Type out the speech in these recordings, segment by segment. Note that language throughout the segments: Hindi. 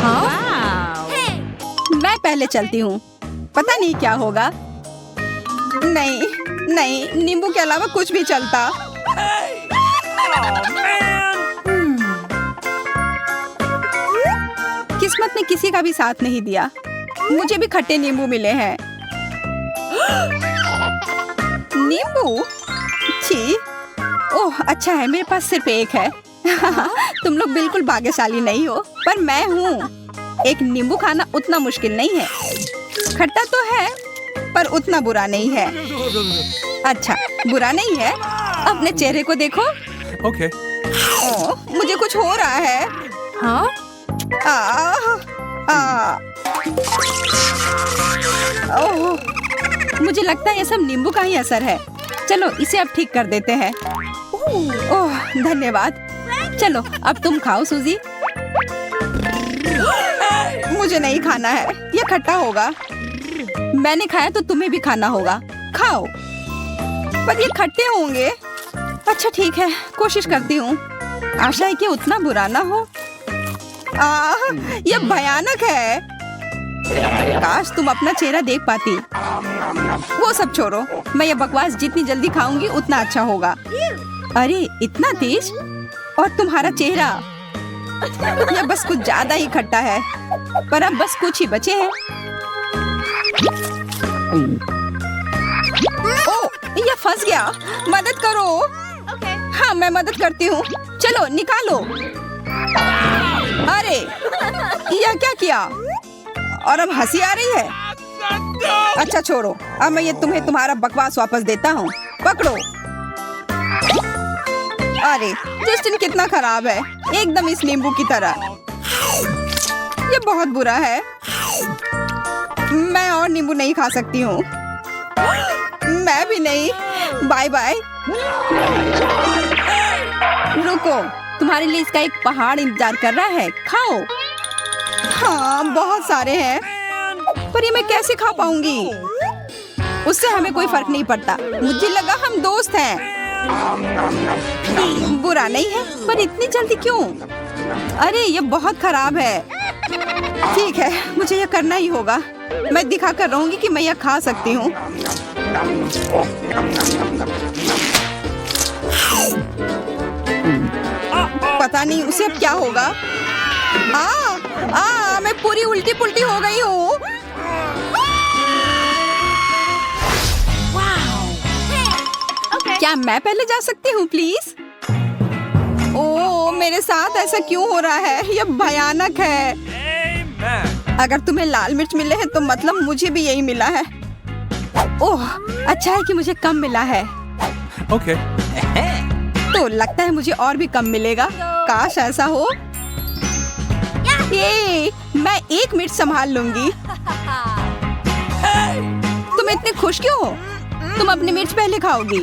हाँ? मैं पहले चलती हूँ, पता नहीं क्या होगा। नहीं नहीं, नींबू के अलावा कुछ भी चलता। किस्मत ने किसी का भी साथ नहीं दिया। मुझे भी खट्टे नींबू मिले हैं। नींबू? छी। ओह अच्छा है, मेरे पास सिर्फ एक है। तुम लोग बिल्कुल भाग्यशाली नहीं हो, पर मैं हूँ। एक नींबू खाना उतना मुश्किल नहीं है। खट्टा तो है, पर उतना बुरा नहीं है। अच्छा, बुरा नहीं है। अपने चेहरे को देखो। Okay. ओह, मुझे कुछ हो रहा है। हाँ? ओह, मुझे लगता है ये सब नींबू का ही असर है। चलो इसे अब ठीक कर देते हैं। ओह धन्यवाद। चलो अब तुम खाओ सूजी। मुझे नहीं खाना है, ये खट्टा होगा। मैंने खाया तो तुम्हें भी खाना होगा। खाओ। पर ये खट्टे होंगे। अच्छा ठीक है, कोशिश करती हूँ। आशा है कि उतना बुरा ना हो। ये भयानक है। काश तुम अपना चेहरा देख पाती। वो सब छोड़ो, मैं ये बकवास जितनी जल्दी खाऊंगी उतना अच्छा होगा। अरे इतना तेज, और तुम्हारा चेहरा। यह बस कुछ ज्यादा ही खट्टा है, पर अब बस कुछ ही बचे हैं। ओह, यह फंस गया। मदद करो। हाँ मैं मदद करती हूँ। चलो निकालो। अरे यह क्या किया? और अब हंसी आ रही है। अच्छा छोड़ो, अब मैं ये तुम्हें तुम्हारा बकवास वापस देता हूँ। पकड़ो। अरे जस्टिन कितना खराब है, एकदम इस नींबू की तरह। ये बहुत बुरा है। मैं और नींबू नहीं खा सकती हूँ। मैं भी नहीं। Bye bye. रुको, तुम्हारे लिए इसका एक पहाड़ इंतजार कर रहा है। खाओ। हाँ बहुत सारे हैं, पर ये मैं कैसे खा पाऊंगी? उससे हमें कोई फर्क नहीं पड़ता। मुझे लगा हम दोस्त हैं। बुरा नहीं है, पर इतनी जल्दी क्यों? अरे ये बहुत खराब है। ठीक है, मुझे यह करना ही होगा। मैं दिखा कर रहूंगी कि मैं यह खा सकती हूँ। पता नहीं उसे अब क्या होगा। मैं पूरी उल्टी पुल्टी हो गई हूँ। क्या मैं पहले जा सकती हूँ प्लीज? ओह मेरे साथ ऐसा क्यों हो रहा है? यह भयानक है। अगर तुम्हें लाल मिर्च मिले हैं तो मतलब मुझे भी यही मिला है। ओह अच्छा है कि मुझे कम मिला है। Okay. तो लगता है मुझे और भी कम मिलेगा। काश ऐसा हो। ये मैं एक मिनट संभाल लूंगी। तुम इतने खुश क्यों हो? तुम अपनी मिर्च पहले खाओगी।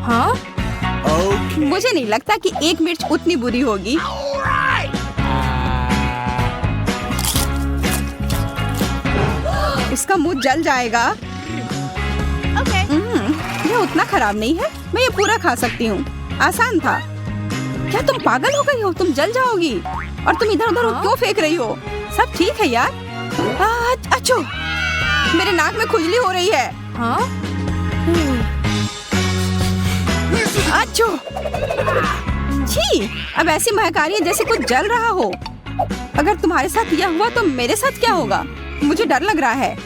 हाँ? Okay. मुझे नहीं लगता कि एक मिर्च उतनी बुरी होगी। उसका मुंह जल जाएगा। ये उतना खराब नहीं है, मैं ये पूरा खा सकती हूँ। आसान था। क्या तुम पागल हो गई हो? तुम जल जाओगी। और तुम इधर उधर क्यों फेंक रही हो? सब ठीक है यार। अच्छो, मेरे नाक में खुजली हो रही है। हाँ? अच्छो, छी, अब ऐसी महक आ रही है जैसे कुछ जल रहा हो। अगर तुम्हारे साथ यह हुआ तो मेरे साथ क्या होगा? मुझे डर लग रहा है।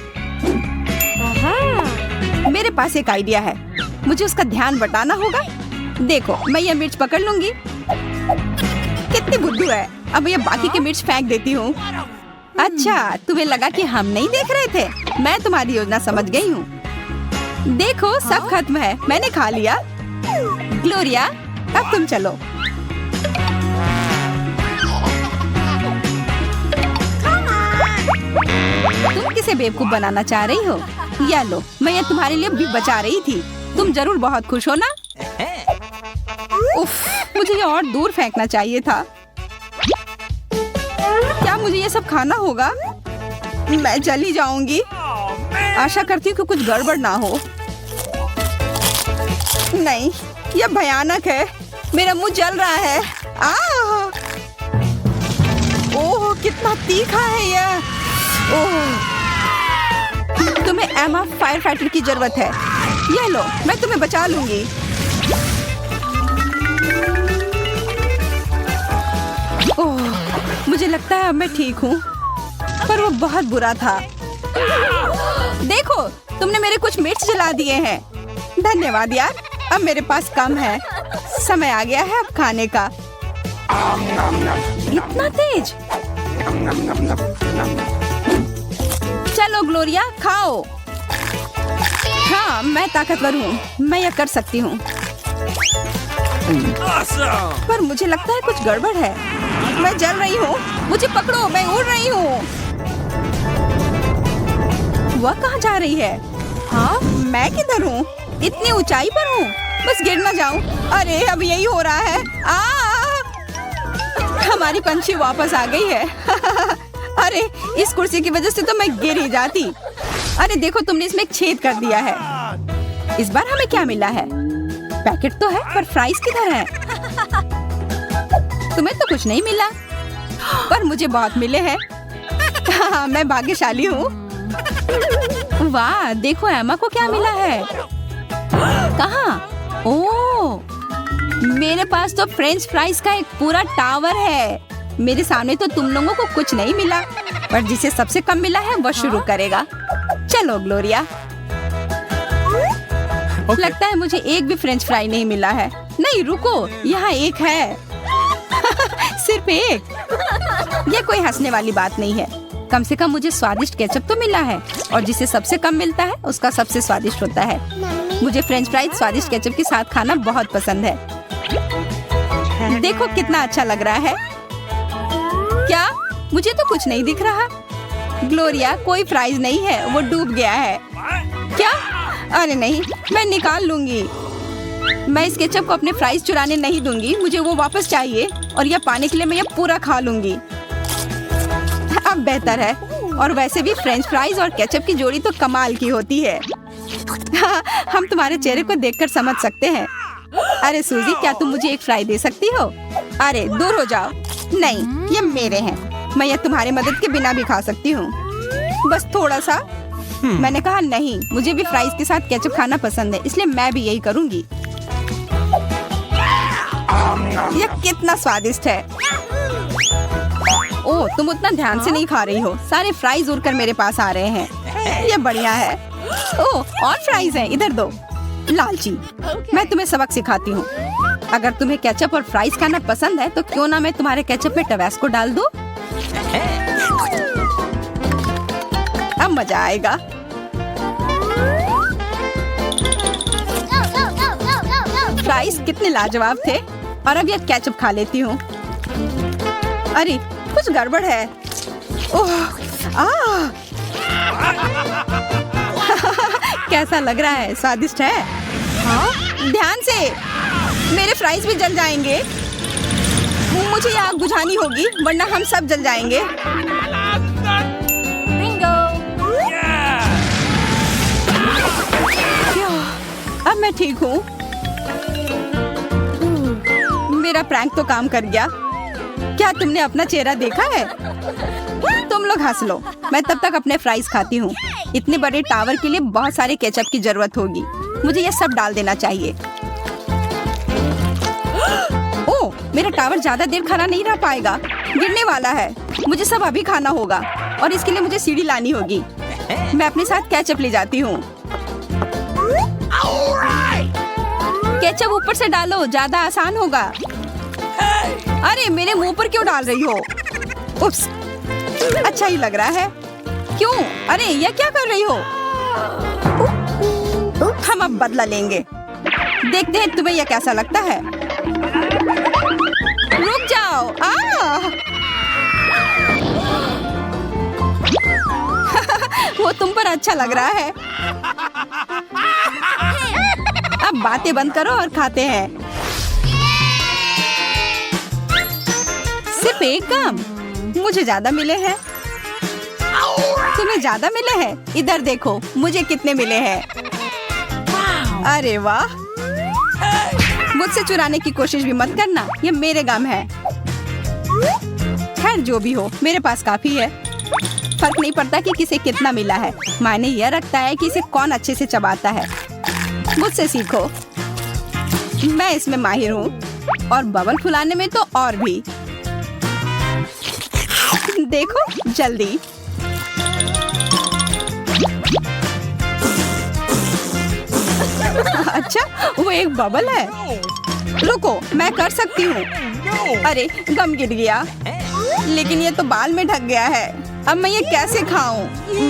मेरे पास एक आइडिया है। मुझे उसका ध्यान बटाना होगा। देखो, मैं ये मिर्च पकड़ लूंगी। कितनी बुद्धू है। अब ये बाकी के मिर्च फेंक देती हूँ। अच्छा, तुम्हें लगा कि हम नहीं देख रहे थे? मैं तुम्हारी योजना समझ गई हूँ। देखो, सब खत्म है। मैंने खा लिया। ग्लोरिया, अब तुम चलो। तुम किसे बेवकूफ बनाना चाह रही हो? या लो, मैं ये तुम्हारे लिए भी बचा रही थी। तुम जरूर बहुत खुश हो ना? उफ, मुझे ये और दूर फेंकना चाहिए था। क्या मुझे ये सब खाना होगा? मैं जली जाऊंगी। आशा करती हूँ कि कुछ गड़बड़ ना हो। नहीं, यह भयानक है। मेरा मुंह जल रहा है। ओह, कितना तीखा है यह। ओह, तुम्हें एमा फायर फाइटर की जरूरत है। ये लो, मैं तुम्हें बचा लूंगी। ओह, मुझे लगता है अब मैं ठीक हूँ, पर वो बहुत बुरा था। देखो, तुमने मेरे कुछ मिर्च जला दिए हैं। धन्यवाद यार, अब मेरे पास कम है। समय आ गया है अब खाने का। इतना तेज। चलो ग्लोरिया, खाओ। हाँ, मैं ताकतवर हूँ, मैं यह कर सकती हूँ। पर मुझे लगता है कुछ गड़बड़ है। मैं जल रही हूँ, मुझे पकड़ो, मैं उड़ रही हूँ। वह कहाँ जा रही है? हाँ, मैं किधर हूँ? इतनी ऊंचाई पर हूँ, बस गिर ना जाऊँ। अरे अब यही हो रहा है। हमारी पंछी वापस आ गई है। अरे इस कुर्सी की वजह से तो मैं गिर ही जाती। अरे देखो, तुमने इसमें एक छेद कर दिया है। इस बार हमें क्या मिला है? पैकेट तो है, पर फ्राइज किधर है? तुम्हें तो कुछ नहीं मिला, पर मुझे बहुत मिले हैं। हाँ, मैं भाग्यशाली हूँ। वाह, देखो एमा को क्या मिला है। कहाँ? ओह, मेरे पास तो फ्रेंच फ्राइज का एक पूरा टावर है। मेरे सामने तो तुम लोगों को कुछ नहीं मिला, पर जिसे सबसे कम मिला है वह शुरू करेगा। चलो ग्लोरिया। लगता है मुझे एक भी फ्रेंच फ्राई नहीं मिला है। नहीं रुको, यहाँ एक है। सिर्फ एक। ये कोई हंसने वाली बात नहीं है। कम से कम मुझे स्वादिष्ट केचप तो मिला है, और जिसे सबसे कम मिलता है उसका सबसे स्वादिष्ट होता है। मुझे फ्रेंच फ्राइज स्वादिष्ट केचप के साथ खाना बहुत पसंद है। देखो कितना अच्छा लग रहा है। क्या? मुझे तो कुछ नहीं दिख रहा। ग्लोरिया, कोई फ्राइज नहीं है, वो डूब गया है। क्या? अरे नहीं, मैं निकाल लूंगी। मैं इस केचप को अपने फ्राइज चुराने नहीं दूंगी। मुझे वो वापस चाहिए, और यह पाने के लिए मैं यह पूरा खा लूंगी। अब बेहतर है। और वैसे भी फ्रेंच फ्राइज और केचप की जोड़ी तो कमाल की होती है। हम तुम्हारे चेहरे को देखकर समझ सकते हैं। अरे सूजी, क्या तुम मुझे एक फ्राई दे सकती हो? अरे दूर हो जाओ। नहीं, ये मेरे हैं। मैं ये तुम्हारी मदद के बिना भी खा सकती हूँ, बस थोड़ा सा। मैंने कहा नहीं, मुझे भी फ्राइज के साथ केचप खाना पसंद है, इसलिए मैं भी यही करूँगी। यह कितना स्वादिष्ट है। ओह, तुम उतना ध्यान से नहीं खा रही हो। सारे फ्राइज उड़कर मेरे पास आ रहे हैं। ये बढ़िया है। ओह, और फ्राइज हैं, इधर दो। लालची, मैं तुम्हें सबक सिखाती हूँ। अगर तुम्हें केचप और फ्राइज खाना पसंद है, तो क्यों ना मैं तुम्हारे केचप में टबैस्को डाल दूँ? अब मजा आएगा। फ्राइज कितने लाजवाब थे, और अब ये केचप खा लेती हूँ। अरे कुछ गड़बड़ है। ओह, कैसा लग रहा है? स्वादिष्ट है। हाँ? ध्यान से, मेरे फ्राइज भी जल जाएंगे। मुझे ये आग बुझानी होगी, वरना हम सब जल जाएंगे। अब मैं ठीक हूँ। मेरा प्रैंक तो काम कर गया। क्या तुमने अपना चेहरा देखा है? तुम लोग हंस लो, मैं तब तक अपने फ्राइज खाती हूँ। इतने बड़े टावर के लिए बहुत सारे केचप की जरूरत होगी। मुझे ये सब डाल देना चाहिए। ओह, मेरा टावर ज्यादा देर खड़ा नहीं रह पाएगा, गिरने वाला है। मुझे सब अभी खाना होगा, और इसके लिए मुझे सीढ़ी लानी होगी। मैं अपने साथ केचप ले जाती हूँ। केचप ऊपर से डालो, ज्यादा आसान होगा। अरे मेरे मुंह पर क्यों डाल रही हो? उप्स, अच्छा ही लग रहा है। क्यों? अरे ये क्या कर रही हो? हम अब बदला लेंगे। देखते हैं तुम्हें यह कैसा लगता है। रुक जाओ। वो तुम पर अच्छा लग रहा है। अब बातें बंद करो और खाते हैं। सिर्फ एक काम, मुझे ज्यादा मिले हैं। तुम्हें ज्यादा मिले हैं? इधर देखो, मुझे कितने मिले हैं। अरे वाह, मुझसे चुराने की कोशिश भी मत करना, ये मेरे गम है। खैर जो भी हो, मेरे पास काफी है। फर्क नहीं पड़ता कि किसे कितना मिला है, मायने यह रखता है कि इसे कौन अच्छे से चबाता है। मुझसे सीखो, मैं इसमें माहिर हूँ और बबल फुलाने में तो और भी। देखो जल्दी। अच्छा, वो एक बबल है। रुको, मैं कर सकती हूँ। अरे गम गिर गया, लेकिन ये तो बाल में ढक गया है। अब मैं ये कैसे खाऊं?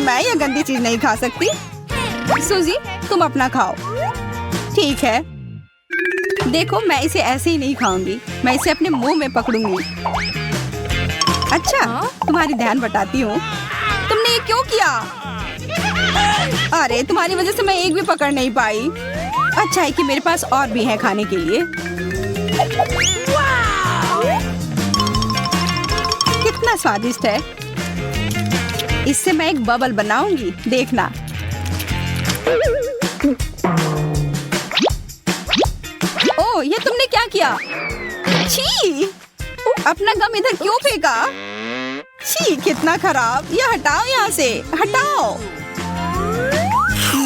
मैं ये गंदी चीज नहीं खा सकती। सूजी, तुम अपना खाओ। ठीक है। देखो, मैं इसे ऐसे ही नहीं खाऊंगी, मैं इसे अपने मुंह में पकड़ूंगी। अच्छा, तुम्हारी ध्यान बटाती हूँ। तुमने ये क्यों किया? अरे तुम्हारी वजह से मैं एक भी पकड़ नहीं पाई। अच्छा है कि मेरे पास और भी है खाने के लिए। कितना स्वादिष्ट है। इससे मैं एक बबल बनाऊंगी, देखना। ओह, ये तुमने क्या किया? छी! अपना गम इधर क्यों फेंका? छी, कितना खराब। ये हटाओ यहाँ से, हटाओ।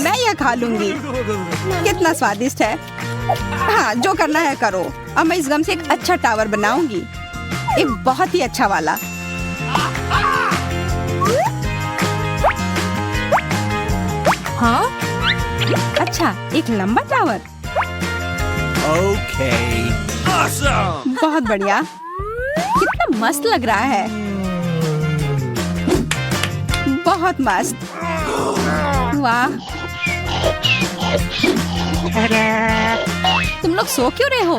मैं यह खा लूंगी। कितना स्वादिष्ट है। हाँ, जो करना है करो। अब मैं इस गम से एक अच्छा टावर बनाऊंगी, एक बहुत ही अच्छा वाला। हाँ? अच्छा, एक लंबा टावर। Okay. Awesome. बहुत बढ़िया। कितना मस्त लग रहा है। बहुत मस्त। वाह। तुम लोग सो क्यों रहे हो?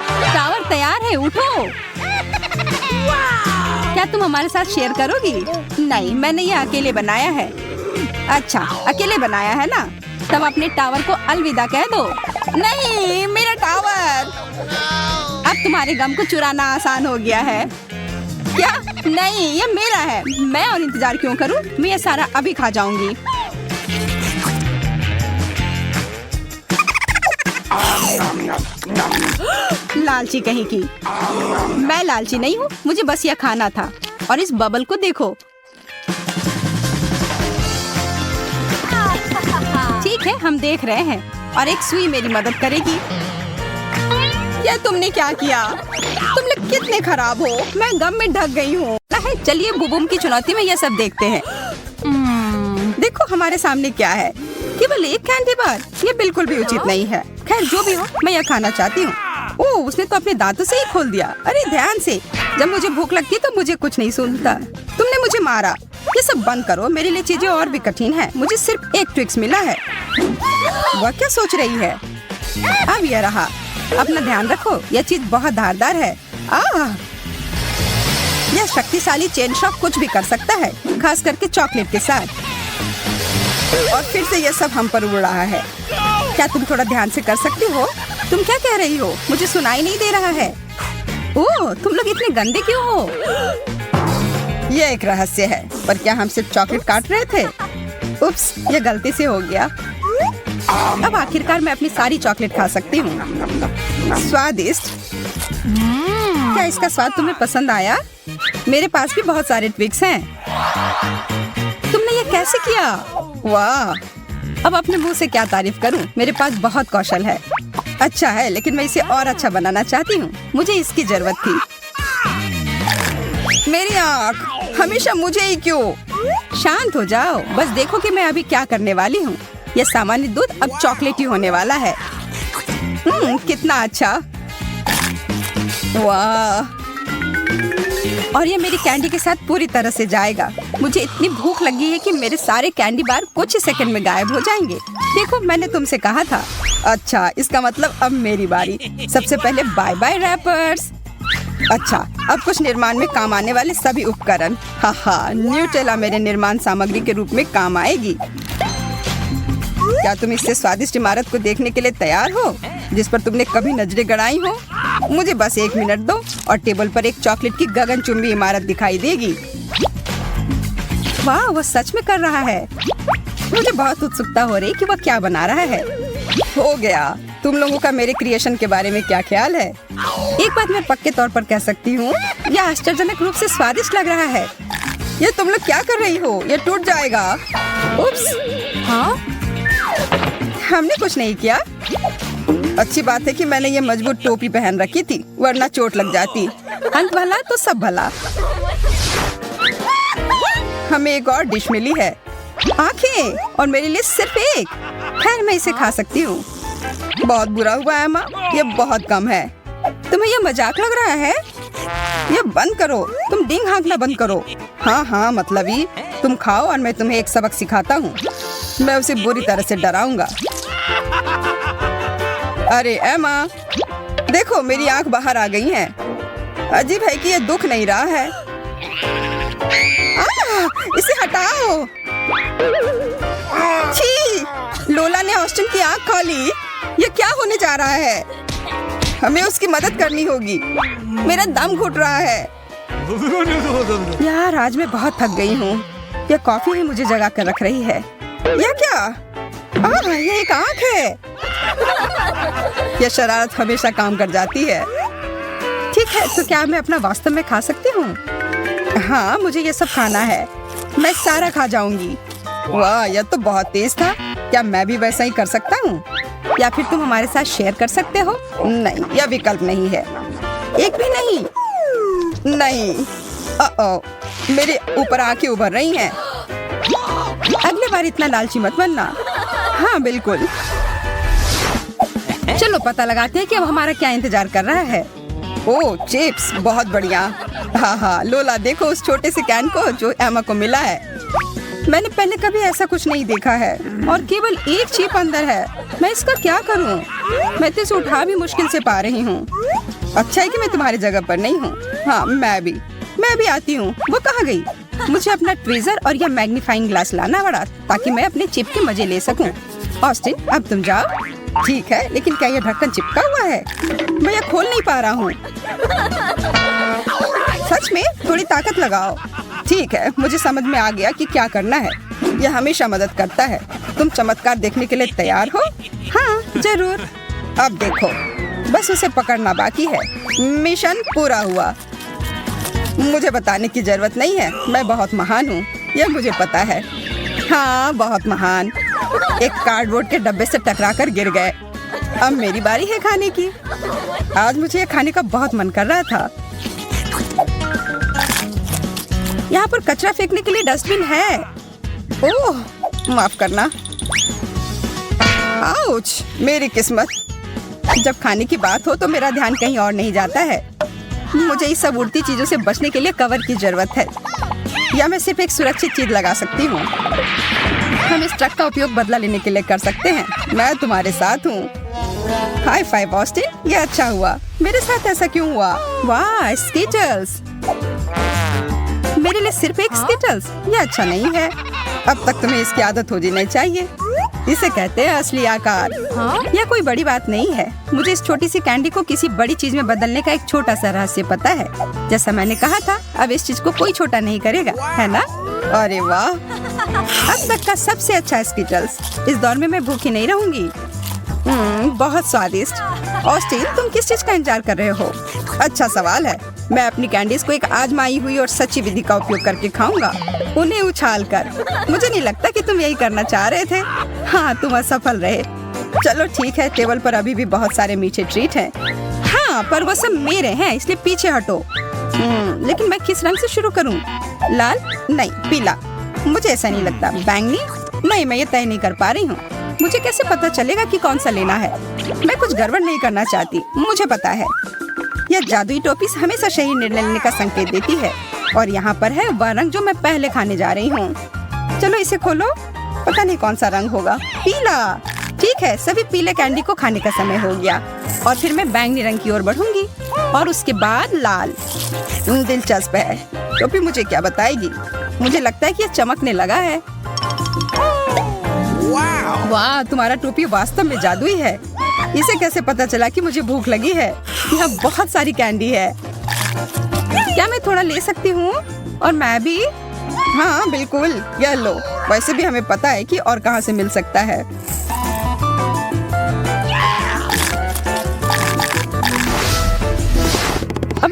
टावर तैयार है, उठो। क्या तुम हमारे साथ शेयर करोगी? नहीं, मैंने ये अकेले बनाया है। अच्छा, अकेले बनाया है ना? तब अपने टावर को अलविदा कह दो। नहीं, मेरा टावर। अब तुम्हारे गम को चुराना आसान हो गया है क्या? नहीं, ये मेरा है। मैं और इंतजार क्यों करूं? मैं ये सारा अभी खा जाऊंगी। लालची कहीं की। मैं लालची नहीं हूँ, मुझे बस यह खाना था। और इस बबल को देखो। ठीक है, हम देख रहे हैं। और एक सुई मेरी मदद करेगी। यह तुमने क्या किया? तुम लोग कितने खराब हो। मैं गम में ढक गई हूँ। चलिए बुबुम की चुनौती में यह सब देखते हैं। देखो हमारे सामने क्या है। केवल एक कैंडी बार। ये बिल्कुल भी उचित नहीं है। खैर जो भी हो, मैं यह खाना चाहती हूँ। ओह, उसने तो अपने दांतों से ही खोल दिया। अरे ध्यान से। जब मुझे भूख लगती तो मुझे कुछ नहीं सुनता। तुमने मुझे मारा। ये सब बंद करो, मेरे लिए चीजें और भी कठिन है। मुझे सिर्फ एक ट्रिक्स मिला है। वह क्या सोच रही है? अब यह रहा। अपना ध्यान रखो, यह चीज बहुत धारदार है। यह शक्तिशाली चेन शॉक कुछ भी कर सकता है, खास करके चॉकलेट के साथ। और फिर से यह सब हम पर उड़ रहा है। क्या तुम थोड़ा ध्यान से कर सकती हो? तुम क्या कह रही हो? मुझे सुनाई नहीं दे रहा है। ओह, तुम लोग इतने गंदे क्यों हो? यह एक रहस्य है। पर क्या हम सिर्फ चॉकलेट काट रहे थे? उप्स, यह गलती से हो गया। अब आखिरकार मैं अपनी सारी चॉकलेट खा सकती हूँ। स्वादिष्ट। क्या इसका स्वाद तुम्हें पसंद आया? मेरे पास भी बहुत सारे ट्विक्स हैं। तुमने ये कैसे किया? वाह। अब अपने मुंह से क्या तारीफ करूं? मेरे पास बहुत कौशल है। अच्छा है, लेकिन मैं इसे और अच्छा बनाना चाहती हूँ। मुझे इसकी जरूरत थी। मेरी आँख, हमेशा मुझे ही क्यों? शांत हो जाओ, बस देखो कि मैं अभी क्या करने वाली हूँ। यह सामान्य दूध अब चॉकलेटी होने वाला है। कितना अच्छा। वाह। और ये मेरी कैंडी के साथ पूरी तरह से जाएगा। मुझे इतनी भूख लगी है कि मेरे सारे कैंडी बार कुछ ही सेकंड में गायब हो जाएंगे। देखो, मैंने तुमसे कहा था। अच्छा, इसका मतलब अब मेरी बारी। सबसे पहले बाय बाय रैपर्स। अच्छा, अब कुछ निर्माण में काम आने वाले सभी उपकरण। हाँ, न्यूटेला मेरे निर्माण सामग्री के रूप में काम आएगी। क्या तुम इससे स्वादिष्ट इमारत को देखने के लिए तैयार हो, जिस पर तुमने कभी नजरें गड़ाई हो? मुझे बस 1 मिनट दो और टेबल पर एक चॉकलेट की गगनचुंबी इमारत दिखाई देगी। वाह, वो सच में कर रहा है। मुझे बहुत उत्सुकता हो रही कि वह क्या बना रहा है। हो गया। तुम लोगों का मेरे क्रिएशन के बारे में क्या ख्याल है? एक बात मैं पक्के तौर पर कह सकती हूँ, यह आश्चर्यजनक रूप से स्वादिष्ट लग रहा है। ये तुम लोग क्या कर रही हो? ये टूट जाएगा। उप्स। हाँ? हमने कुछ नहीं किया। अच्छी बात है कि मैंने ये मजबूत टोपी पहन रखी थी, वरना चोट लग जाती। अंत भला तो सब भला। हमें एक और डिश मिली है, आंखें, और मेरे लिए सिर्फ एक। खैर मैं इसे खा सकती हूँ। बहुत बुरा हुआ है माँ, ये बहुत कम है। तुम्हें ये मजाक लग रहा है? ये बंद करो, तुम डींग हाँकना बंद करो। हाँ हाँ मतलबी, तुम खाओ और मैं तुम्हें एक सबक सिखाता हूँ। मैं उसे बुरी तरह से डराऊंगा। अरे एमा, देखो मेरी आंख बाहर आ गई है। अजीब है कि ये दुख नहीं रहा है। इसे हटाओ। छी, लोला ने ऑस्टिन की आंख खा ली। ये क्या होने जा रहा है? हमें उसकी मदद करनी होगी। मेरा दम घुट रहा है। यार आज मैं बहुत थक गई हूँ। यह कॉफी ही मुझे जगा कर रख रही है। यह क्या? ये एक आंख है। यह शरारत हमेशा काम कर जाती है। ठीक है, तो क्या मैं अपना वास्तव में खा सकती हूँ? हाँ, मुझे ये सब खाना है। मैं सारा खा जाऊंगी। वाह, यह तो बहुत तेज था। क्या मैं भी वैसा ही कर सकता हूँ? या फिर तुम हमारे साथ शेयर कर सकते हो? नहीं, यह विकल्प नहीं है। एक भी नहीं। नहीं। मेरे ऊपर आंखें उभर रही हैं। अगली बार इतना लालची मत बनना। हाँ बिल्कुल। चलो पता लगाते हैं कि अब हमारा क्या इंतजार कर रहा है। ओह चिप्स, बहुत बढ़िया। हाँ हाँ लोला, देखो उस छोटे से कैन को जो एमा को मिला है। मैंने पहले कभी ऐसा कुछ नहीं देखा है और केवल एक चिप अंदर है। मैं इसका क्या करूं? मैं तो इसे उठा भी मुश्किल से पा रही हूँ। अच्छा है कि मैं तुम्हारी जगह पर नहीं हूँ। हाँ मैं भी आती हूँ। वो कहाँ गई? मुझे अपना ट्वीजर और यह मैग्नीफाइंग ग्लास लाना पड़ा ताकि मैं अपने चिप के मजे ले सकूं। ऑस्टिन, अब तुम जाओ। ठीक है, लेकिन क्या यह ढक्कन चिपका हुआ है? मैं यह खोल नहीं पा रहा हूँ। सच में? थोड़ी ताकत लगाओ। ठीक है, मुझे समझ में आ गया कि क्या करना है। यह हमेशा मदद करता है। तुम चमत्कार देखने के लिए तैयार हो? हाँ जरूर। अब देखो, बस उसे पकड़ना बाकी है। मिशन पूरा हुआ। मुझे बताने की जरूरत नहीं है, मैं बहुत महान हूँ, यह मुझे पता है। हाँ बहुत महान। एक कार्डबोर्ड के डब्बे से टकराकर गिर गए। अब मेरी बारी है खाने की। आज मुझे यह खाने का बहुत मन कर रहा था। यहाँ पर कचरा फेंकने के लिए डस्टबिन है। ओह माफ करना। आउच, मेरी किस्मत। जब खाने की बात हो तो मेरा ध्यान कहीं और नहीं जाता है। मुझे इस सब उड़ती चीजों से बचने के लिए कवर की जरूरत है, या मैं सिर्फ एक सुरक्षित चीज लगा सकती हूँ। हम इस ट्रक का उपयोग बदला लेने के लिए कर सकते हैं। मैं तुम्हारे साथ हूँ। हाई फाइव ऑस्टिन, ये अच्छा हुआ। मेरे साथ ऐसा क्यों हुआ? वाह स्कीटल्स। मेरे लिए सिर्फ एक स्कीटल्स, ये अच्छा नहीं है। अब तक तुम्हें इसकी आदत हो जानी चाहिए। इसे कहते हैं असली आकार। यह कोई बड़ी बात नहीं है। मुझे इस छोटी सी कैंडी को किसी बड़ी चीज में बदलने का एक छोटा सा रहस्य पता है। जैसा मैंने कहा था, अब इस चीज को कोई छोटा नहीं करेगा, है ना? अरे वाह, अब तक का सबसे अच्छा स्कीटल्स। इस दौर में मैं भूखी नहीं रहूंगी। बहुत स्वादिष्ट। ऑस्टिन, तुम किस चीज का इंतजार कर रहे हो? अच्छा सवाल है। मैं अपनी कैंडीज को एक आजमाई हुई और सच्ची विधि का उपयोग करके खाऊंगा, उन्हें उछाल कर। मुझे नहीं लगता कि तुम यही करना चाह रहे थे। हाँ तुम असफल रहे। चलो ठीक है, टेबल पर अभी भी बहुत सारे मीठे ट्रीट हैं। हाँ पर वो सब मेरे हैं, इसलिए पीछे हटो। लेकिन मैं किस रंग से शुरू करूँ? लाल? नहीं, पीला। मुझे ऐसा नहीं लगता। बैंगनी? नहीं, मैं ये तय नहीं कर पा रही हूँ। मुझे कैसे पता चलेगा कि कौन सा लेना है? मैं कुछ गड़बड़ नहीं करना चाहती, मुझे पता है। यह जादुई टोपी हमेशा सही निर्णय लेने का संकेत देती है। और यहाँ पर है वह रंग जो मैं पहले खाने जा रही हूँ। चलो इसे खोलो। पता नहीं कौन सा रंग होगा। पीला। ठीक है, सभी पीले कैंडी को खाने का समय हो गया। और फिर मैं बैंगनी रंग की ओर बढ़ूंगी और उसके बाद लाल। दिलचस्प है। टोपी मुझे क्या बताएगी? मुझे लगता है कि यह चमकने लगा है। वाह, तुम्हारा टोपी वास्तव में जादुई है। इसे कैसे पता चला कि मुझे भूख लगी है? यहाँ बहुत सारी कैंडी है। क्या मैं थोड़ा ले सकती हूँ? और मैं भी? हाँ बिल्कुल, यह लो। वैसे भी हमें पता है कि और कहाँ से मिल सकता है।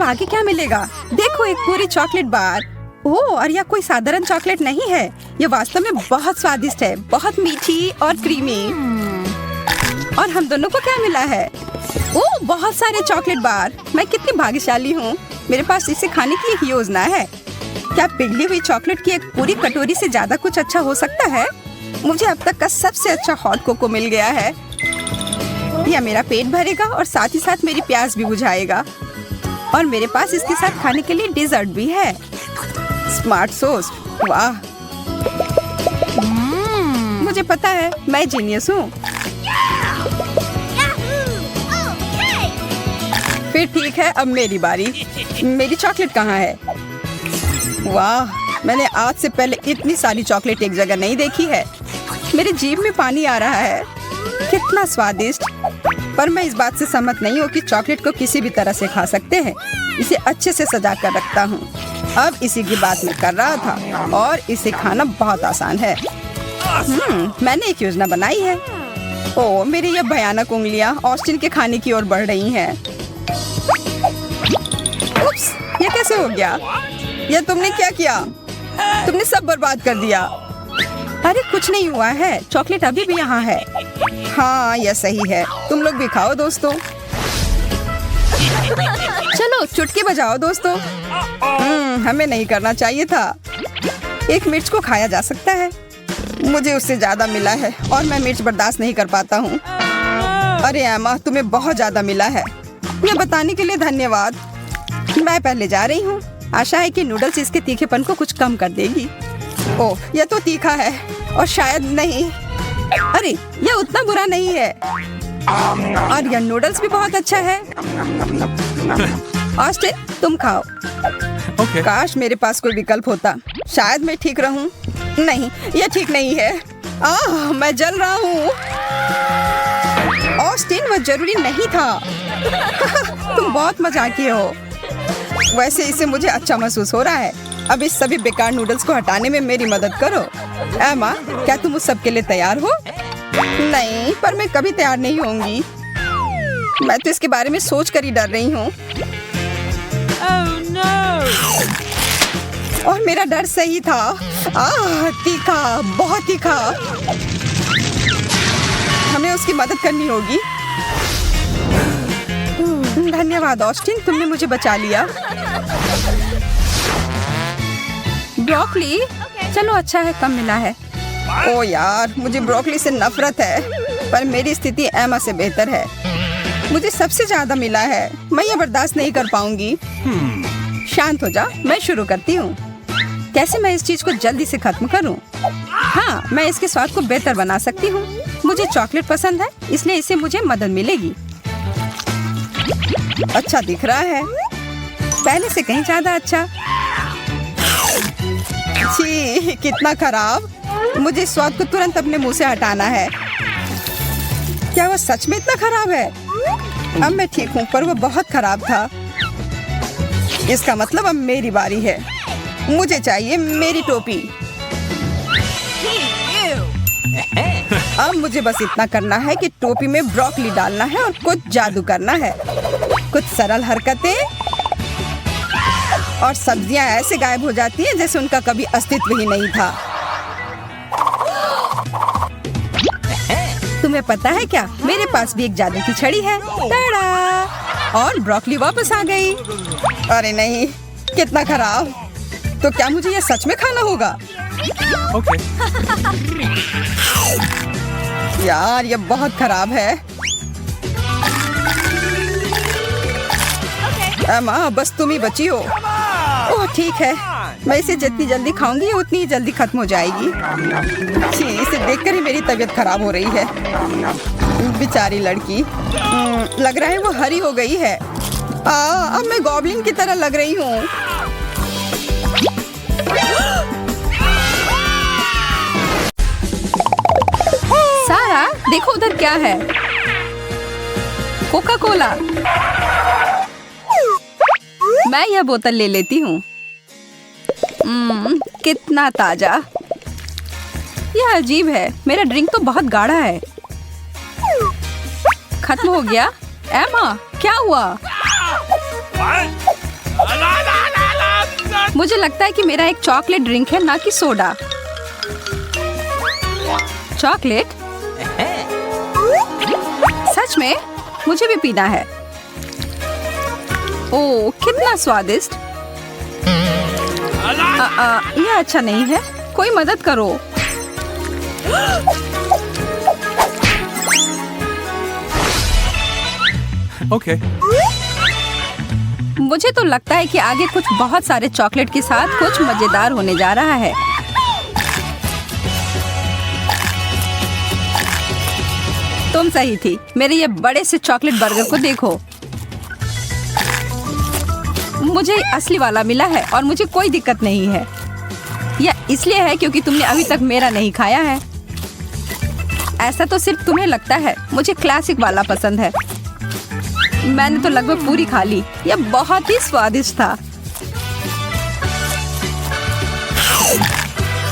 अब आगे क्या मिलेगा? देखो, एक पूरी चॉकलेट बार। ओह, और यह कोई साधारण चॉकलेट नहीं है, यह वास्तव में बहुत स्वादिष्ट है, बहुत मीठी और क्रीमी। और हम दोनों को क्या मिला है? ओह, बहुत सारे चॉकलेट बार। मैं कितनी भाग्यशाली हूँ, मेरे पास इसे खाने की एक योजना है। क्या पिघली हुई चॉकलेट की एक पूरी कटोरी से ज्यादा कुछ अच्छा हो सकता है? मुझे अब तक का सबसे अच्छा हॉट कोको मिल गया है। यह मेरा पेट भरेगा और साथ ही साथ मेरी प्यास भी बुझाएगा। और मेरे पास इसके साथ खाने के लिए डेजर्ट भी है। स्मार्ट सॉस, वाह! मुझे पता है, मैं जीनियस हूँ। फिर ठीक है, अब मेरी बारी। मेरी चॉकलेट कहाँ है? वाह, मैंने आज से पहले इतनी सारी चॉकलेट एक जगह नहीं देखी है। मेरे जीभ में पानी आ रहा है। कितना स्वादिष्ट! पर मैं इस बात से सहमत नहीं हूँ कि चॉकलेट को किसी भी तरह से खा सकते हैं। इसे अच्छे से सजा कर रखता हूँ। अब इसी की बात मैं कर रहा था, और इसे खाना बहुत आसान है। मैंने एक योजना बनाई है। ओह, मेरी यह भयानक उंगलियां ऑस्टिन के खाने की ओर बढ़ रही हैं। उप्स, ये कैसे हो गया? यह तुमने क्या किया? तुमने सब बर्बाद कर दिया। अरे कुछ नहीं हुआ है, चॉकलेट अभी भी यहाँ है। हाँ, यह सही है। तुम लोग भी खाओ दोस्तों। चलो चुटकी बजाओ दोस्तों। हमें नहीं करना चाहिए था। एक मिर्च को खाया जा सकता है। मुझे उससे ज्यादा मिला है और मैं मिर्च बर्दाश्त नहीं कर पाता हूँ। अरे एमा, तुम्हें बहुत ज्यादा मिला है। यह बताने के लिए धन्यवाद। मैं पहले जा रही हूँ। आशा है कि नूडल्स इसके तीखेपन को कुछ कम कर देगी। ओह, यह तो तीखा है, और शायद नहीं। अरे, यह उतना बुरा नहीं है। और यह नूडल्स भी बहुत अच्छा है। ऑस्टिन, तुम खाओ। Okay. काश मेरे पास कोई विकल्प होता। शायद मैं ठीक रहूं। नहीं, यह ठीक नहीं है। मैं जल रहा हूँ। ऑस्टिन, वह जरूरी नहीं था। तुम बहुत मजाकी हो। वैसे इसे मुझे अच्छा महसूस हो रहा है। अब इस सभी बेकार नूडल्स को हटाने में मेरी मदद करो। एमा, क्या तुम उस सब के लिए तैयार हो? नहीं, पर मैं कभी तैयार नहीं होंगी। मैं तो इसके बारे में सोच कर ही डर रही हूँ। और मेरा डर सही था। तीखा, बहुत तीखा। हमें उसकी मदद करनी होगी। धन्यवाद ऑस्टिन, तुमने मुझे बचा लिया। ब्रोकली, चलो अच्छा है, कम मिला है। ओ यार, मुझे ब्रोकली से नफरत है, पर मेरी स्थिति एमा से बेहतर है। मुझे सबसे ज्यादा मिला है। मैं ये बर्दाश्त नहीं कर पाऊंगी। शांत हो जा, मैं शुरू करती हूँ। कैसे मैं इस चीज को जल्दी से खत्म करूँ? हाँ, मैं इसके स्वाद को बेहतर बना सकती हूँ। मुझे चॉकलेट पसंद है, इसलिए इससे मुझे मदद मिलेगी। अच्छा दिख रहा है, पहले से कहीं ज्यादा अच्छा। छी, कितना खराब। मुझे इस स्वाद को तुरंत अपने मुंह से हटाना है। क्या वह सच में इतना खराब है? अब मैं ठीक हूँ, पर वह बहुत खराब था। इसका मतलब अब मेरी बारी है। मुझे चाहिए मेरी टोपी। अब मुझे बस इतना करना है कि टोपी में ब्रोकली डालना है और कुछ जादू करना है। कुछ सरल हरकतें, और सब्जियां ऐसे गायब हो जाती हैं जैसे उनका कभी अस्तित्व ही नहीं था। तुम्हें पता है क्या, मेरे पास भी एक जादू की छड़ी है। टाड़ा! और ब्रोकली वापस आ गई। अरे नहीं, कितना खराब। तो क्या मुझे यह सच में खाना होगा? Okay. यार, यह बहुत खराब है। एमा, बस तुम ही बची हो। ओह ठीक है, मैं इसे जितनी जल्दी खाऊंगी उतनी ही जल्दी खत्म हो जाएगी। छी, इसे देखकर ही मेरी तबीयत खराब हो रही है। बेचारी लड़की। लग रहा है वो हरी हो गई है। अब मैं गॉब्लिन की तरह लग रही हूँ। सारा, देखो उधर क्या है। Coca Cola. मैं यह बोतल ले लेती हूँ। कितना ताजा। यह अजीब है, मेरा ड्रिंक तो बहुत गाढ़ा है। खत्म हो गया। एमा, क्या हुआ? मुझे लगता है कि मेरा एक चॉकलेट ड्रिंक है, ना कि सोडा। चॉकलेट? सच में? मुझे भी पीना है। ओह, कितना स्वादिष्ट। यह अच्छा नहीं है। कोई मदद करो। Okay. मुझे तो लगता है कि आगे कुछ बहुत सारे चॉकलेट के साथ कुछ मजेदार होने जा रहा है। तुम सही थी। मेरे ये बड़े से चॉकलेट बर्गर को देखो। मुझे असली वाला मिला है और मुझे कोई दिक्कत नहीं है। यह इसलिए है क्योंकि तुमने अभी तक मेरा नहीं खाया है। ऐसा तो सिर्फ तुम्हें लगता है। मुझे क्लासिक वाला पसंद है। मैंने तो लगभग पूरी खा ली। यह बहुत ही स्वादिष्ट था।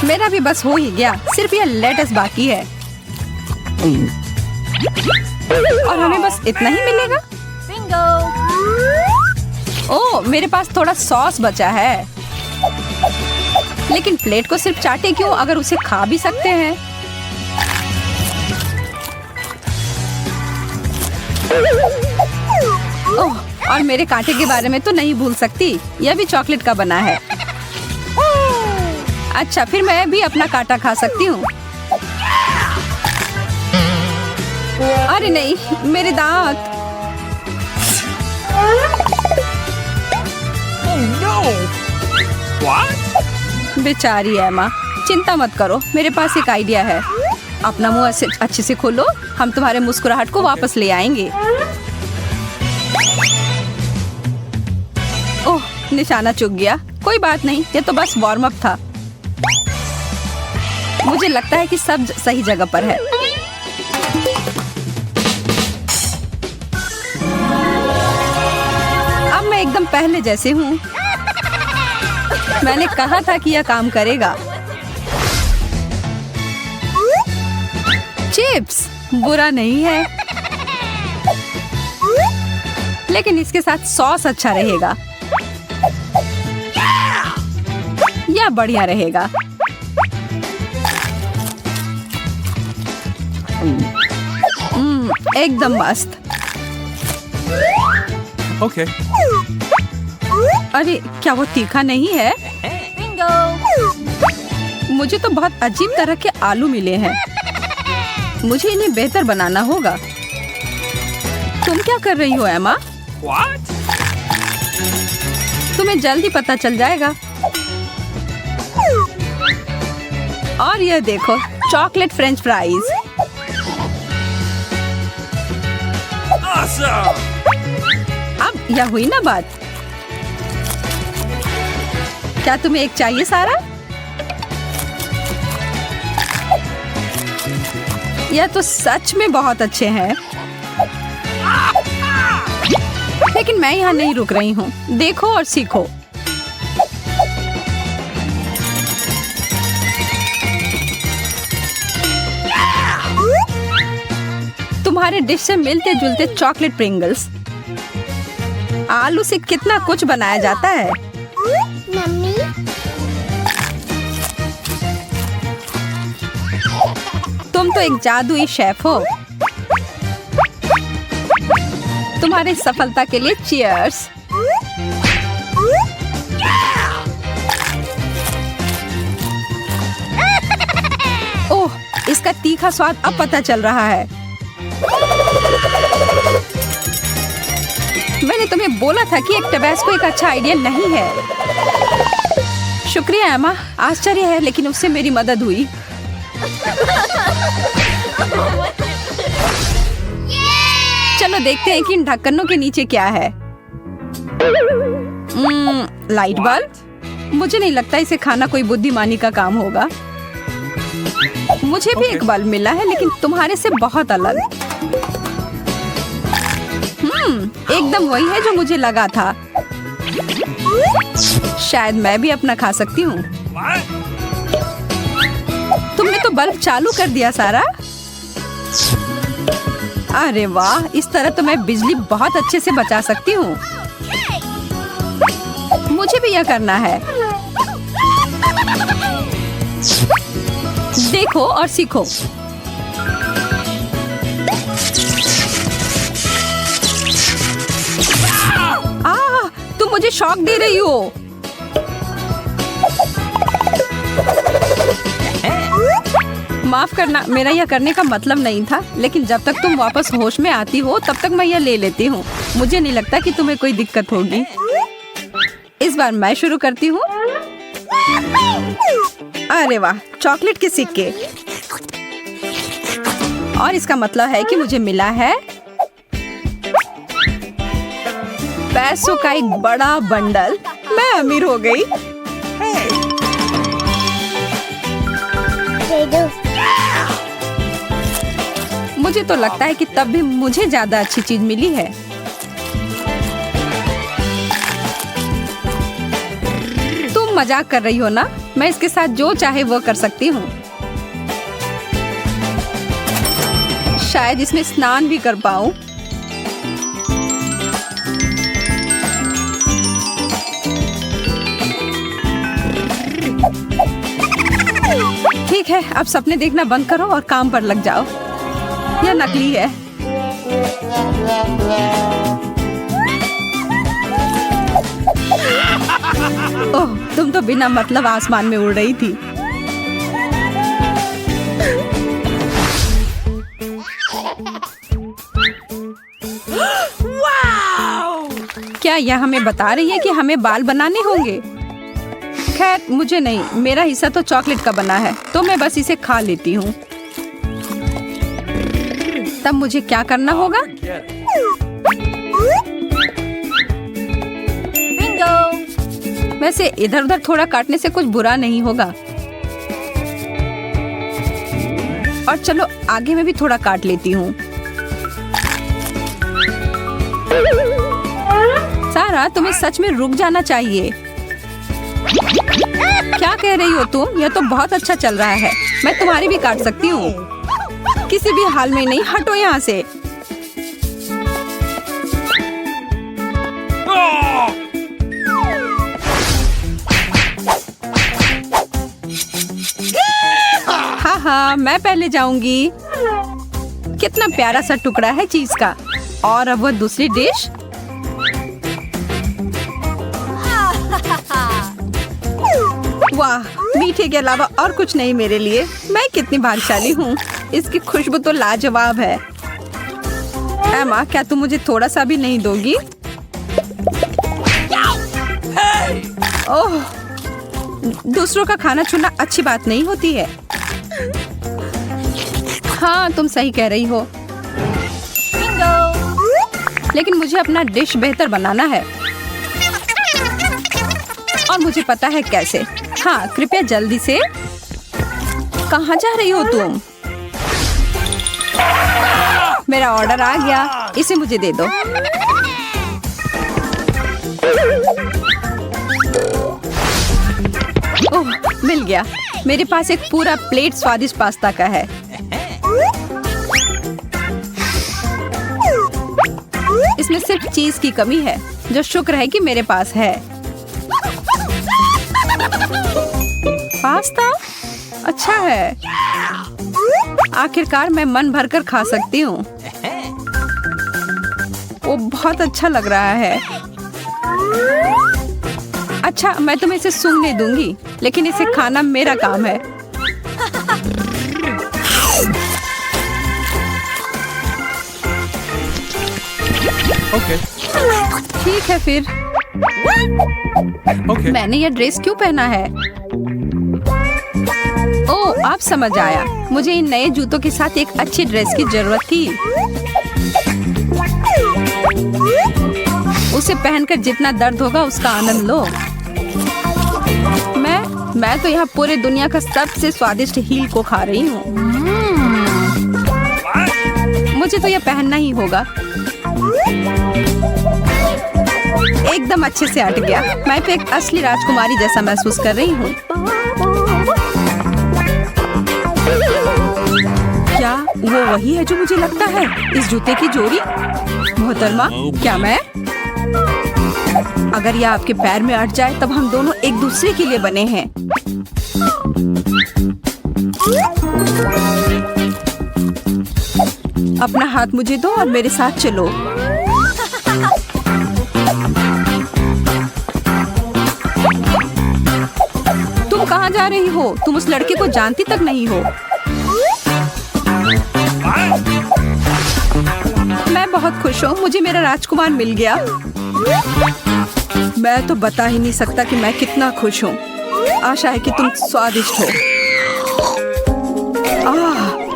मेरा भी बस हो ही गया। सिर्फ यह लेटस बाकी है और हमें बस इतना ही मिलेगा। ओह, मेरे पास थोड़ा सॉस बचा है। लेकिन प्लेट को सिर्फ चाटे क्यों, अगर उसे खा भी सकते हैं। ओह, और मेरे कांटे के बारे में तो नहीं भूल सकती। यह भी चॉकलेट का बना है। अच्छा, फिर मैं भी अपना कांटा खा सकती हूँ। अरे नहीं, मेरे दांत। बेचारी एमा। चिंता मत करो, मेरे पास एक आइडिया है। अपना मुंह अच्छे से खोलो। हम तुम्हारे मुस्कुराहट को वापस ले आएंगे। ओह, निशाना चूक गया। कोई बात नहीं, ये तो बस वार्म अप था। मुझे लगता है कि सब सही जगह पर है। अब मैं एकदम पहले जैसे हूँ। मैंने कहा था कि यह काम करेगा। चिप्स बुरा नहीं है, लेकिन इसके साथ सॉस अच्छा रहेगा। यह बढ़िया रहेगा। एकदम मस्त। Okay. अरे, क्या वो तीखा नहीं है? मुझे तो बहुत अजीब तरह के आलू मिले हैं। मुझे इन्हें बेहतर बनाना होगा। तुम क्या कर रही हो एमा? What? तुम्हें जल्दी पता चल जाएगा। और यह देखो, चॉकलेट फ्रेंच फ्राइज। Awesome. अब यह हुई ना बात। क्या तुम्हें एक चाहिए सारा? यह तो सच में बहुत अच्छे हैं। लेकिन मैं यहाँ नहीं रुक रही हूँ। देखो और सीखो। तुम्हारे डिश से मिलते जुलते चॉकलेट प्रिंगल्स। आलू से कितना कुछ बनाया जाता है। मम्मी, तुम तो एक जादुई शेफ हो। तुम्हारी सफलता के लिए चीयर्स। ओह, इसका तीखा स्वाद अब पता चल रहा है। मैंने तुम्हें बोला था कि एक टबैस्को एक अच्छा आइडिया नहीं है। शुक्रिया एमा। आश्चर्य है, लेकिन उससे मेरी मदद हुई। चलो देखते हैं कि इन ढक्कनों के नीचे क्या है। Light bulb. मुझे नहीं लगता इसे खाना कोई बुद्धिमानी का काम होगा। मुझे भी एक बल्ब मिला है, लेकिन तुम्हारे से बहुत अलग। एकदम वही है जो मुझे लगा था। शायद मैं भी अपना खा सकती हूँ। तुमने तो बल्ब चालू कर दिया सारा। अरे वाह, इस तरह तो मैं बिजली बहुत अच्छे से बचा सकती हूँ। मुझे भी यह करना है। देखो और सीखो। तुम मुझे शॉक दे रही हो। माफ करना, मेरा यह करने का मतलब नहीं था, लेकिन जब तक तुम वापस होश में आती हो तब तक मैं यह ले लेती हूँ। मुझे नहीं लगता कि तुम्हें कोई दिक्कत होगी। इस बार मैं शुरू करती हूँ। अरे वाह, चॉकलेट के सिक्के। और इसका मतलब है कि मुझे मिला है पैसों का एक बड़ा बंडल। मैं अमीर हो गई। मुझे तो लगता है कि तब भी मुझे ज्यादा अच्छी चीज मिली है। तुम मजाक कर रही हो ना? मैं इसके साथ जो चाहे वो कर सकती हूँ। शायद इसमें स्नान भी कर पाऊँ। ठीक है, अब सपने देखना बंद करो और काम पर लग जाओ। यह नकली है। ओह, तुम तो बिना मतलब आसमान में उड़ रही थी। क्या यह हमें बता रही है कि हमें बाल बनाने होंगे? खैर, मुझे नहीं, मेरा हिस्सा तो चॉकलेट का बना है, तो मैं बस इसे खा लेती हूँ। तब मुझे क्या करना होगा? बिंगो! वैसे इधर उधर थोड़ा काटने से कुछ बुरा नहीं होगा। और चलो आगे मैं भी थोड़ा काट लेती हूँ। सारा, तुम्हें सच में रुक जाना चाहिए। क्या कह रही हो तुम? यह तो बहुत अच्छा चल रहा है। मैं तुम्हारी भी काट सकती हूँ। किसी भी हाल में नहीं, हटो यहाँ से। हाँ हाँ, मैं पहले जाऊंगी। कितना प्यारा सा टुकड़ा है चीज का। और अब वह दूसरी डिश। वाह, मीठे के अलावा और कुछ नहीं मेरे लिए। मैं कितनी भाग्यशाली हूँ। इसकी खुशबू तो लाजवाब है। एमा, क्या तुम मुझे थोड़ा सा भी नहीं दोगी? ओह, दूसरों का खाना छूना अच्छी बात नहीं होती है। हाँ, तुम सही कह रही हो। लेकिन मुझे अपना डिश बेहतर बनाना है। और मुझे पता है कैसे। हाँ, कृपया जल्दी से। कहाँ जा रही हो तुम? मेरा ऑर्डर आ गया, इसे मुझे दे दो। ओह, मिल गया। मेरे पास एक पूरा प्लेट स्वादिष्ट पास्ता का है। इसमें सिर्फ चीज की कमी है, जो शुक्र है कि मेरे पास है। पास्ता अच्छा है। आखिरकार मैं मन भरकर खा सकती हूँ। वो बहुत अच्छा लग रहा है। अच्छा, मैं तुम्हें इसे सूंघने दूंगी, लेकिन इसे खाना मेरा काम है। Okay. ठीक है फिर। Okay. मैंने यह ड्रेस क्यों पहना है? ओह, अब समझ आया। मुझे इन नए जूतों के साथ एक अच्छी ड्रेस की जरूरत थी। उसे पहनकर जितना दर्द होगा उसका आनंद लो। मैं तो यहाँ पूरे दुनिया का सबसे स्वादिष्ट हील को खा रही हूँ। मुझे तो यह पहनना ही होगा। एकदम अच्छे से अट गया। मैं तो एक असली राजकुमारी जैसा महसूस कर रही हूँ। क्या वो वही है जो मुझे लगता है? इस जूते की जोड़ी? मोहतरमा, क्या मैं? अगर यह आपके पैर में अट जाए तब हम दोनों एक दूसरे के लिए बने हैं। अपना हाथ मुझे दो और मेरे साथ चलो। तुम कहाँ जा रही हो? तुम उस लड़के को जानती तक नहीं हो। मैं बहुत खुश हूँ, मुझे मेरा राजकुमार मिल गया। मैं तो बता ही नहीं सकता कि मैं कितना खुश हूँ। आशा है कि तुम स्वादिष्ट हो।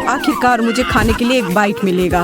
आखिरकार मुझे खाने के लिए एक बाइट मिलेगा।